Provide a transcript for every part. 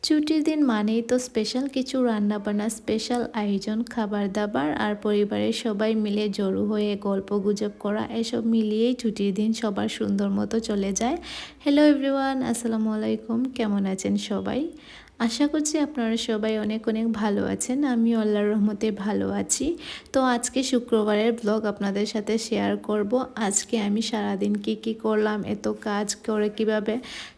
ছুটির দিন মানেই তো স্পেশাল কিছু রান্নাবান্না, স্পেশাল আয়োজন, খাবার-দাবার আর পরিবারের সবাই মিলে জড়ো হয়ে গল্পগুজব করা, এসব মিলিয়েই ছুটির দিন সবার সুন্দর মতো চলে যায়। হ্যালো এভরিওয়ান, আসসালামু আলাইকুম। কেমন আছেন সবাই? আশা করছি আপনারা সবাই অনেক অনেক ভালো আছেন। আমিও আল্লাহর রহমতে ভালো আছি। তো আজকে শুক্রবারের ব্লগ আপনাদের সাথে শেয়ার করব। আজকে আমি সারাদিন কি করলাম, এত কাজ করে কিভাবে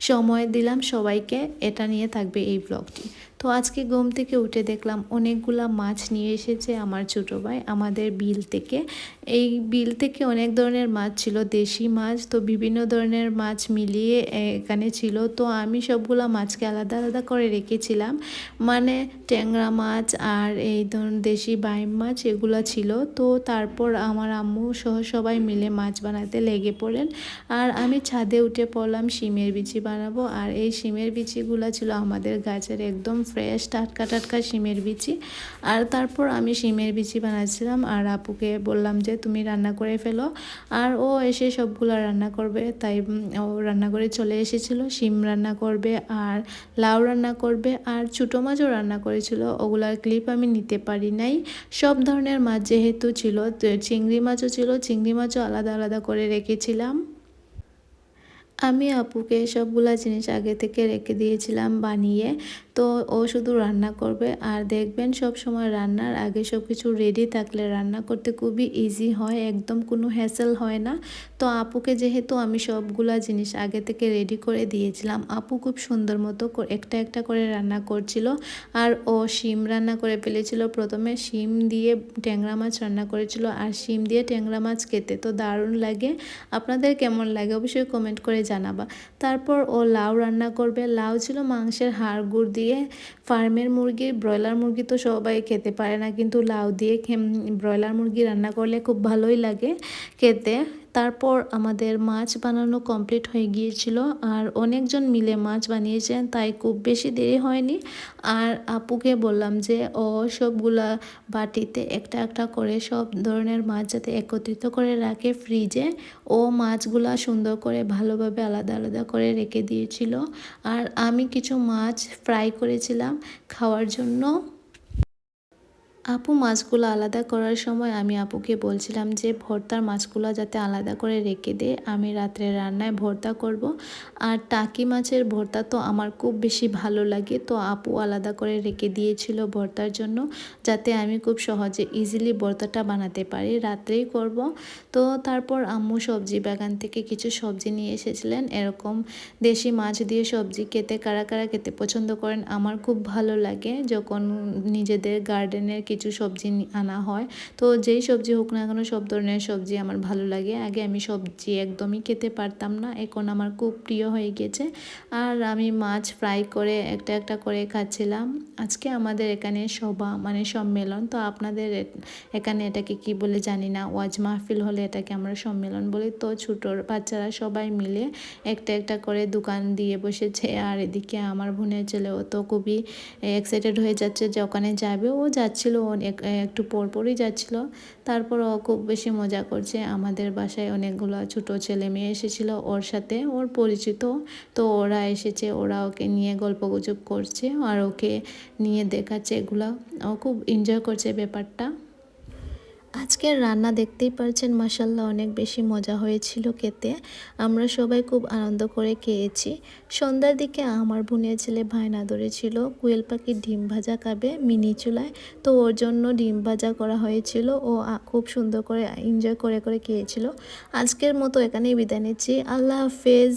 সময় দিলাম সবাইকে, এটা নিয়ে থাকবে এই ব্লগটি। তো আজকে ঘুম থেকে উঠে দেখলাম অনেকগুলা মাছ নিয়ে এসেছে আমার ছোটো ভাই আমাদের বিল থেকে। এই বিল থেকে অনেক ধরনের মাছ ছিল, দেশি মাছ, তো বিভিন্ন ধরনের মাছ মিলিয়ে এখানে ছিল। তো আমি সবগুলা মাছকে আলাদা আলাদা করে রেখেছিলাম, মানে ট্যাংরা মাছ আর এই ধরুন দেশি বাইম মাছ এগুলো ছিল। তো তারপর আমার আম্মু সহ সবাই মিলে মাছ বানাতে লেগে পড়লেন, আর আমি ছাদে উঠে পড়লাম শিমের বিচি বানাবো। আর এই শিমের বিচিগুলো ছিল আমাদের গাছের একদম ফ্রেশ টাটকা টাটকা শিমের বিচি। আর তারপর আমি শিমের বিচি বানাচ্ছিলাম আর আপুকে বললাম যে তুমি রান্না করে ফেলো, আর ও এসে সবগুলো রান্না করবে। তাই ও রান্না করে চলে এসেছিল, শিম রান্না করবে আর লাউ রান্না করবে আর ছোটো মাছও রান্না করেছিল। ওগুলার ক্লিপ আমি নিতে পারি নাই। সব ধরনের মাছ যেহেতু ছিল, চিংড়ি মাছও ছিল, চিংড়ি মাছও আলাদা আলাদা করে রেখেছিলাম। আমি আপুকে সবগুলা জিনিস আগে থেকে রেখে দিয়েছিলাম বানিয়ে। তো ও শুধু রান্না করবে। আর দেখবেন সব সময় রান্নার আগে সব কিছু রেডি থাকলে রান্না করতে খুবই ইজি হয়, একদম কোনো হ্যাসেল হয় না। তো আপুকে যেহেতু আমি সবগুলা জিনিস আগে থেকে রেডি করে দিয়েছিলাম, আপু খুব সুন্দর মতো একটা একটা করে রান্না করছিল। আর ও শিম রান্না করে ফেলেছিল। প্রথমে শিম দিয়ে ট্যাংরা মাছ রান্না করেছিল, আর শিম দিয়ে ট্যাংরা মাছ খেতে তো দারুণ লাগে। আপনাদের কেমন লাগে অবশ্যই কমেন্ট করে জানাবা। তারপর ও লাউ রান্না করবে। লাউ ছিল মাংসের হাড় গুড় দিয়ে, ফার্মের মুরগি, ব্রয়লার মুরগি তো সবাই খেতে পারে না, কিন্তু লাউ দিয়ে ব্রয়লার মুরগি রান্না করলে খুব ভালোই লাগে খেতে। তারপর আমাদের মাছ বানানো কমপ্লিট হয়ে গিয়েছিল, আর অনেকজন মিলে মাছ বানিয়েছেন, তাই খুব বেশি দেরি হয়নি। আর আপুকে বললাম যে ও সবগুলা বাটিতে একটা একটা করে সব ধরনের মাছ যাতে একত্রিত করে রাখে ফ্রিজে। ও মাছগুলা সুন্দর করে ভালোভাবে আলাদা আলাদা করে রেখে দিয়েছিল। আর আমি কিছু মাছ ফ্রাই করেছিলাম খাওয়ার জন্য। আপু মাছগুলো আলাদা করার সময় আমি আপুকে বলছিলাম যে ভর্তার মাছগুলো যাতে আলাদা করে রেখে দে, আমি রাত্রে রান্নায় ভর্তা করব। আর টাকি মাছের ভর্তা তো আমার খুব বেশি ভালো লাগে, তো আপু আলাদা করে রেখে দিয়েছিল ভর্তার জন্য, যাতে আমি খুব সহজে ইজিলি ভর্তাটা বানাতে পারি, রাত্রেই করব। তো তারপর আম্মু সবজি বাগান থেকে কিছু সবজি নিয়ে এসেছিলেন। এরকম দেশি মাছ দিয়ে সবজি খেতে কারা কারা খেতে পছন্দ করেন? আমার খুব ভালো লাগে যখন নিজেদের গার্ডেনের কিছু সবজি আনা হয়। তো যেই সবজি হোক না কেন, সব ধরনের সবজি আমার ভালো লাগে। আগে আমি সবজি একদমই খেতে পারতাম না, এখন আমার খুব প্রিয় হয়ে গেছে। আর আমি মাছ ফ্রাই করে একটা একটা করে খাচ্ছিলাম। আজকে আমাদের এখানে সভা মানে সম্মেলন, তো আপনাদের এখানে এটাকে কি বলে জানি না, ওয়াজ মাহফিল হলে এটাকে আমরা সম্মেলন বলি। তো ছোটো বাচ্চারা সবাই মিলে একটা একটা করে দোকান দিয়ে বসেছে। আর এদিকে আমার বোনের ছেলেও তো খুবই এক্সাইটেড হয়ে যাচ্ছে যে ওখানে যাবে। ও যাচ্ছিল একটু পরপরই যাচ্ছিল। তারপর ও খুব বেশি মজা করছে। আমাদের বাসায় অনেকগুলো ছোটো ছেলে মেয়ে এসেছিলো ওর সাথে, ওর পরিচিত। তো ওরা এসেছে, ওরা ওকে নিয়ে গল্পগুজব করছে আর ওকে নিয়ে দেখাচ্ছে এগুলা। ও খুব এনজয় করছে ব্যাপারটা। আজকের রান্না দেখতেই পারছেন, মাশাল্লাহ অনেক বেশি মজা হয়েছিল খেতে। আমরা সবাই খুব আনন্দ করে খেয়েছি। সন্ধ্যার দিকে আমার বোনের ছেলে বায়না ধরেছিল কোয়েল পাখির ডিম ভাজা খাবে মিনি চুলায়, তো ওর জন্য ডিম ভাজা করা হয়েছিল। ও খুব সুন্দর করে এনজয় করে করে খেয়েছিল। আজকের মতো এখানেই বিদায় নিচ্ছি। আল্লাহ হাফেজ।